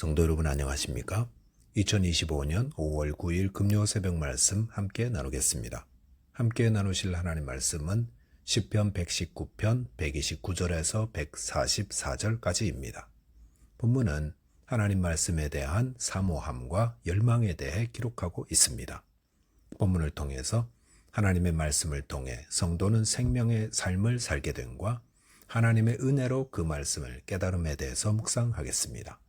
성도 여러분 안녕하십니까? 2025년 5월 9일 금요 새벽 말씀 함께 나누겠습니다. 함께 나누실 하나님 말씀은 시편 119편 129절에서 144절까지입니다. 본문은 하나님 말씀에 대한 사모함과 열망에 대해 기록하고 있습니다. 본문을 통해서 하나님의 말씀을 통해 성도는 생명의 삶을 살게 됨과 하나님의 은혜로 그 말씀을 깨달음에 대해서 묵상하겠습니다.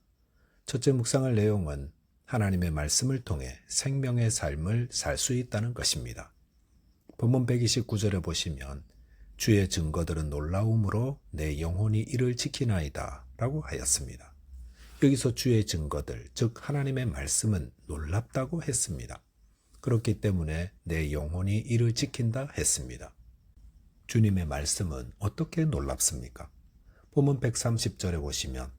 첫째 묵상할 내용은 하나님의 말씀을 통해 생명의 삶을 살 수 있다는 것입니다. 본문 129절에 보시면 주의 증거들은 놀라움으로 내 영혼이 이를 지키나이다 라고 하였습니다. 여기서 주의 증거들, 즉 하나님의 말씀은 놀랍다고 했습니다. 그렇기 때문에 내 영혼이 이를 지킨다 했습니다. 주님의 말씀은 어떻게 놀랍습니까? 본문 130절에 보시면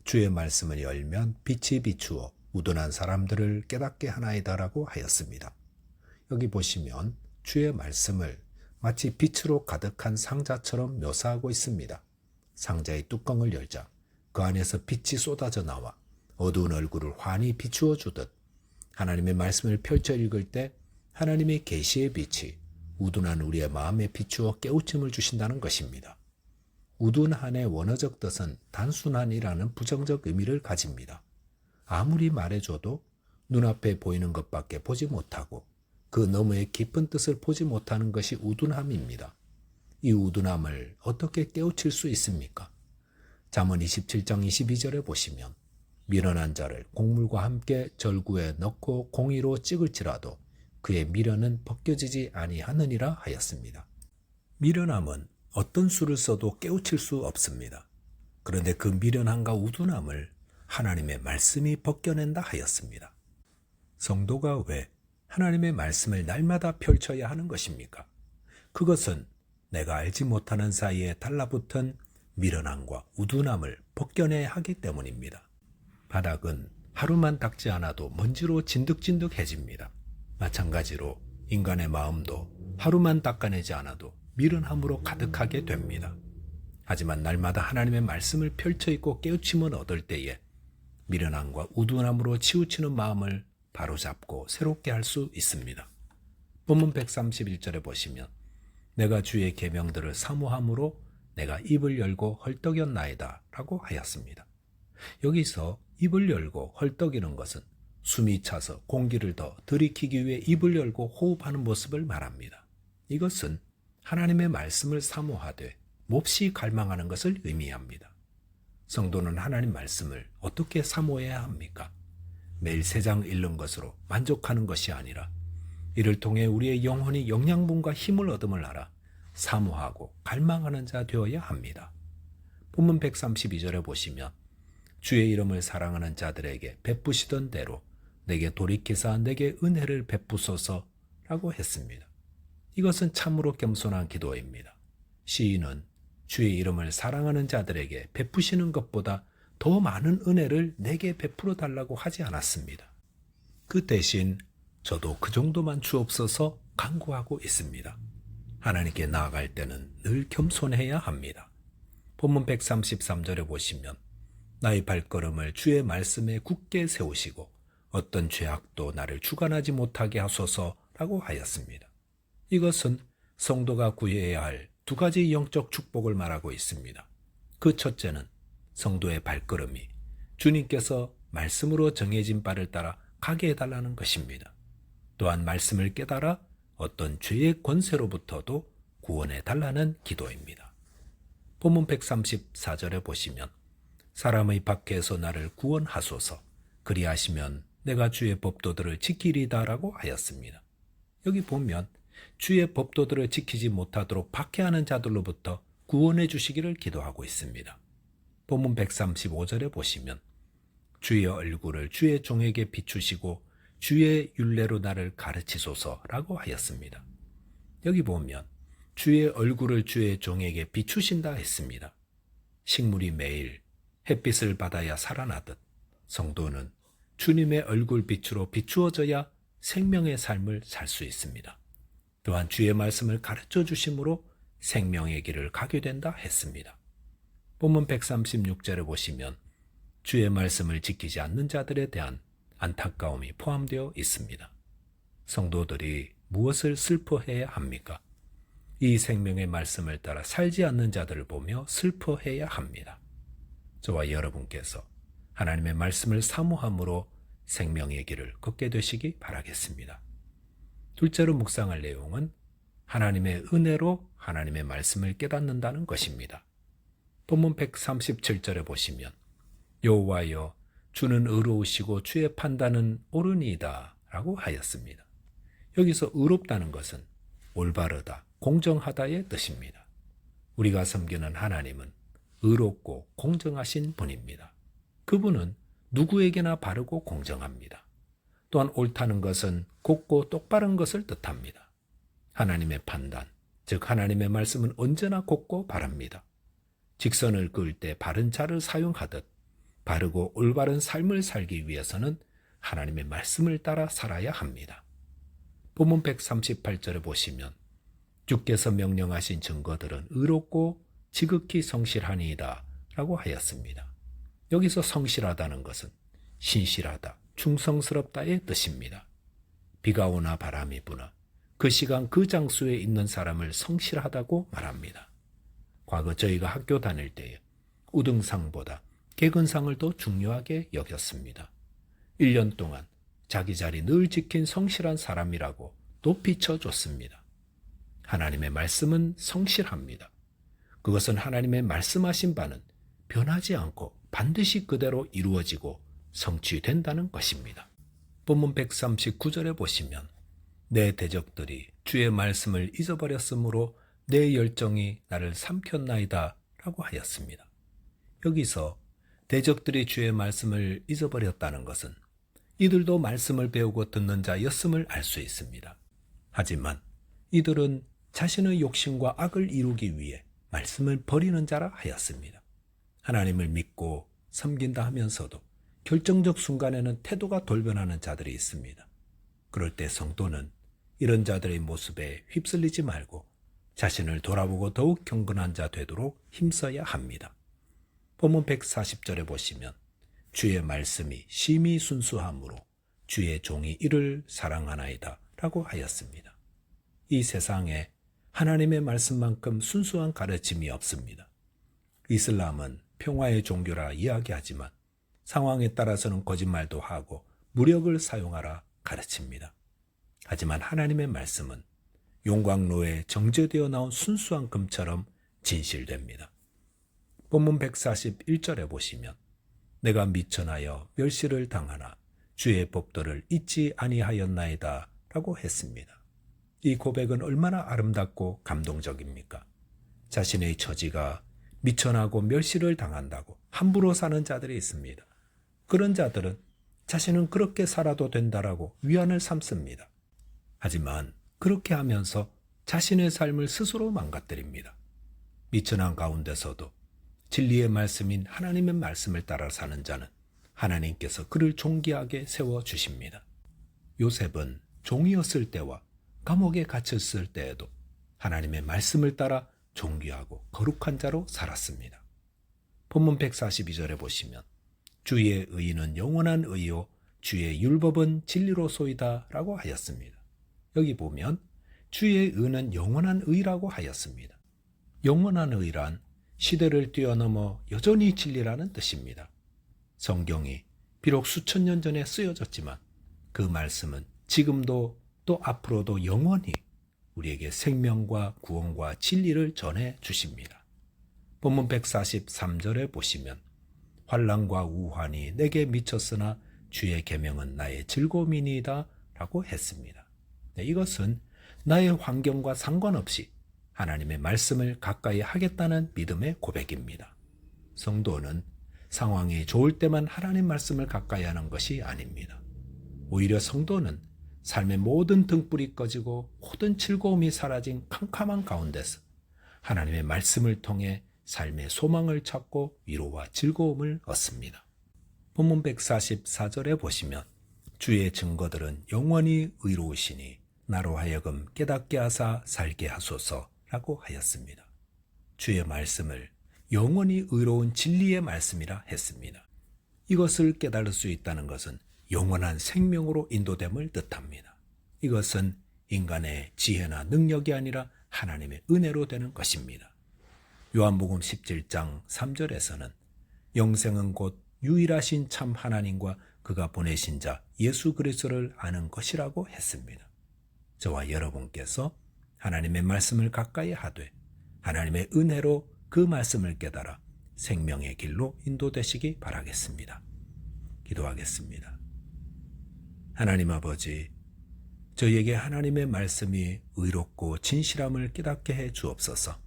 주의 말씀을 열면 빛이 비추어 우둔한 사람들을 깨닫게 하나이다 라고 하였습니다. 여기 보시면 주의 말씀을 마치 빛으로 가득한 상자처럼 묘사하고 있습니다. 상자의 뚜껑을 열자 그 안에서 빛이 쏟아져 나와 어두운 얼굴을 환히 비추어 주듯 하나님의 말씀을 펼쳐 읽을 때 하나님의 계시의 빛이 우둔한 우리의 마음에 비추어 깨우침을 주신다는 것입니다. 우둔한의 원어적 뜻은 단순한이라는 부정적 의미를 가집니다. 아무리 말해줘도 눈앞에 보이는 것밖에 보지 못하고 그 너머의 깊은 뜻을 보지 못하는 것이 우둔함입니다. 이 우둔함을 어떻게 깨우칠 수 있습니까? 잠언 27장 22절에 보시면 미련한 자를 곡물과 함께 절구에 넣고 공의로 찍을지라도 그의 미련은 벗겨지지 아니하느니라 하였습니다. 미련함은 어떤 수를 써도 깨우칠 수 없습니다. 그런데 그 미련함과 우둔함을 하나님의 말씀이 벗겨낸다 하였습니다. 성도가 왜 하나님의 말씀을 날마다 펼쳐야 하는 것입니까? 그것은 내가 알지 못하는 사이에 달라붙은 미련함과 우둔함을 벗겨내야 하기 때문입니다. 바닥은 하루만 닦지 않아도 먼지로 진득진득해집니다. 마찬가지로 인간의 마음도 하루만 닦아내지 않아도 미련함으로 가득하게 됩니다. 하지만 날마다 하나님의 말씀을 펼쳐 읽고 깨우침을 얻을 때에 미련함과 우둔함으로 치우치는 마음을 바로잡고 새롭게 할 수 있습니다. 본문 131절에 보시면 내가 주의 계명들을 사모함으로 내가 입을 열고 헐떡였나이다 라고 하였습니다. 여기서 입을 열고 헐떡이는 것은 숨이 차서 공기를 더 들이키기 위해 입을 열고 호흡하는 모습을 말합니다. 이것은 하나님의 말씀을 사모하되 몹시 갈망하는 것을 의미합니다. 성도는 하나님 말씀을 어떻게 사모해야 합니까? 매일 3장 읽는 것으로 만족하는 것이 아니라 이를 통해 우리의 영혼이 영양분과 힘을 얻음을 알아 사모하고 갈망하는 자 되어야 합니다. 본문 132절에 보시면 주의 이름을 사랑하는 자들에게 베푸시던 대로 내게 돌이키사 내게 은혜를 베푸소서 라고 했습니다. 이것은 참으로 겸손한 기도입니다. 시인은 주의 이름을 사랑하는 자들에게 베푸시는 것보다 더 많은 은혜를 내게 베풀어 달라고 하지 않았습니다. 그 대신 저도 그 정도만 주옵소서 간구하고 있습니다. 하나님께 나아갈 때는 늘 겸손해야 합니다. 본문 133절에 보시면 나의 발걸음을 주의 말씀에 굳게 세우시고 어떤 죄악도 나를 주관하지 못하게 하소서라고 하였습니다. 이것은 성도가 구해야 할 2가지 영적 축복을 말하고 있습니다. 그 첫째는 성도의 발걸음이 주님께서 말씀으로 정해진 바를 따라 가게 해달라는 것입니다. 또한 말씀을 깨달아 어떤 죄의 권세로부터도 구원해달라는 기도입니다. 본문 134절에 보시면 사람의 박해에서 나를 구원하소서 그리하시면 내가 주의 법도들을 지키리다 라고 하였습니다. 여기 보면 주의 법도들을 지키지 못하도록 박해하는 자들로부터 구원해 주시기를 기도하고 있습니다. 본문 135절에 보시면 주의 얼굴을 주의 종에게 비추시고 주의 율례로 나를 가르치소서라고 하였습니다. 여기 보면 주의 얼굴을 주의 종에게 비추신다 했습니다. 식물이 매일 햇빛을 받아야 살아나듯 성도는 주님의 얼굴빛으로 비추어져야 생명의 삶을 살 수 있습니다. 또한 주의 말씀을 가르쳐 주심으로 생명의 길을 가게 된다 했습니다. 본문 136절에 보시면 주의 말씀을 지키지 않는 자들에 대한 안타까움이 포함되어 있습니다. 성도들이 무엇을 슬퍼해야 합니까? 이 생명의 말씀을 따라 살지 않는 자들을 보며 슬퍼해야 합니다. 저와 여러분께서 하나님의 말씀을 사모함으로 생명의 길을 걷게 되시기 바라겠습니다. 둘째로 묵상할 내용은 하나님의 은혜로 하나님의 말씀을 깨닫는다는 것입니다. 본문 137절에 보시면 여호와여 주는 의로우시고 주의 판단은 옳으니이다 라고 하였습니다. 여기서 의롭다는 것은 올바르다, 공정하다의 뜻입니다. 우리가 섬기는 하나님은 의롭고 공정하신 분입니다. 그분은 누구에게나 바르고 공정합니다. 또한 옳다는 것은 곱고 똑바른 것을 뜻합니다. 하나님의 판단, 즉 하나님의 말씀은 언제나 곱고 바릅니다. 직선을 그을 때 바른 자를 사용하듯 바르고 올바른 삶을 살기 위해서는 하나님의 말씀을 따라 살아야 합니다. 본문 138절에 보시면 주께서 명령하신 증거들은 의롭고 지극히 성실하니이다 라고 하였습니다. 여기서 성실하다는 것은 신실하다, 충성스럽다의 뜻입니다. 비가 오나 바람이 부나 그 시간 그 장소에 있는 사람을 성실하다고 말합니다. 과거 저희가 학교 다닐 때에 우등상보다 개근상을 더 중요하게 여겼습니다. 1년 동안 자기 자리 늘 지킨 성실한 사람이라고 높이 쳐줬습니다. 하나님의 말씀은 성실합니다. 그것은 하나님의 말씀하신 바는 변하지 않고 반드시 그대로 이루어지고 성취된다는 것입니다. 본문 139절에 보시면 내 대적들이 주의 말씀을 잊어버렸으므로 내 열정이 나를 삼켰나이다 라고 하였습니다. 여기서 대적들이 주의 말씀을 잊어버렸다는 것은 이들도 말씀을 배우고 듣는 자였음을 알 수 있습니다. 하지만 이들은 자신의 욕심과 악을 이루기 위해 말씀을 버리는 자라 하였습니다. 하나님을 믿고 섬긴다 하면서도 결정적 순간에는 태도가 돌변하는 자들이 있습니다. 그럴 때 성도는 이런 자들의 모습에 휩쓸리지 말고 자신을 돌아보고 더욱 경건한 자 되도록 힘써야 합니다. 본문 140절에 보시면 주의 말씀이 심히 순수함으로 주의 종이 이를 사랑하나이다 라고 하였습니다. 이 세상에 하나님의 말씀만큼 순수한 가르침이 없습니다. 이슬람은 평화의 종교라 이야기하지만 상황에 따라서는 거짓말도 하고 무력을 사용하라 가르칩니다. 하지만 하나님의 말씀은 용광로에 정제되어 나온 순수한 금처럼 진실됩니다. 본문 141절에 보시면 내가 미천하여 멸시를 당하나 주의 법도를 잊지 아니하였나이다 라고 했습니다. 이 고백은 얼마나 아름답고 감동적입니까? 자신의 처지가 미천하고 멸시를 당한다고 함부로 사는 자들이 있습니다. 그런 자들은 자신은 그렇게 살아도 된다라고 위안을 삼습니다. 하지만 그렇게 하면서 자신의 삶을 스스로 망가뜨립니다. 미천한 가운데서도 진리의 말씀인 하나님의 말씀을 따라 사는 자는 하나님께서 그를 존귀하게 세워주십니다. 요셉은 종이었을 때와 감옥에 갇혔을 때에도 하나님의 말씀을 따라 존귀하고 거룩한 자로 살았습니다. 본문 142절에 보시면 주의 의는 영원한 의요 주의 율법은 진리로소이다 라고 하였습니다. 여기 보면 주의 의는 영원한 의라고 하였습니다. 영원한 의란 시대를 뛰어넘어 여전히 진리라는 뜻입니다. 성경이 비록 수천 년 전에 쓰여졌지만 그 말씀은 지금도 또 앞으로도 영원히 우리에게 생명과 구원과 진리를 전해 주십니다. 본문 143절에 보시면 환난과 우환이 내게 미쳤으나 주의 계명은 나의 즐거움이니이다 라고 했습니다. 이것은 나의 환경과 상관없이 하나님의 말씀을 가까이 하겠다는 믿음의 고백입니다. 성도는 상황이 좋을 때만 하나님 말씀을 가까이 하는 것이 아닙니다. 오히려 성도는 삶의 모든 등불이 꺼지고 모든 즐거움이 사라진 캄캄한 가운데서 하나님의 말씀을 통해 삶의 소망을 찾고 위로와 즐거움을 얻습니다. 본문 144절에 보시면 주의 증거들은 영원히 의로우시니 나로 하여금 깨닫게 하사 살게 하소서 라고 하였습니다. 주의 말씀을 영원히 의로운 진리의 말씀이라 했습니다. 이것을 깨달을 수 있다는 것은 영원한 생명으로 인도됨을 뜻합니다. 이것은 인간의 지혜나 능력이 아니라 하나님의 은혜로 되는 것입니다. 요한복음 17장 3절에서는 영생은 곧 유일하신 참 하나님과 그가 보내신 자 예수 그리스도를 아는 것이라고 했습니다. 저와 여러분께서 하나님의 말씀을 가까이 하되 하나님의 은혜로 그 말씀을 깨달아 생명의 길로 인도되시기 바라겠습니다. 기도하겠습니다. 하나님 아버지, 저희에게 하나님의 말씀이 의롭고 진실함을 깨닫게 해 주옵소서.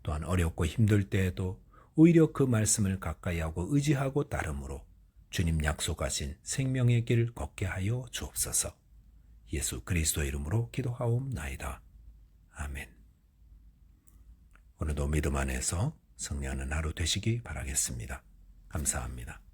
또한 어렵고 힘들 때에도 오히려 그 말씀을 가까이 하고 의지하고 따름으로 주님 약속하신 생명의 길 걷게 하여 주옵소서. 예수 그리스도 이름으로 기도하옵나이다. 아멘. 오늘도 믿음 안에서 승리하는 하루 되시기 바라겠습니다. 감사합니다.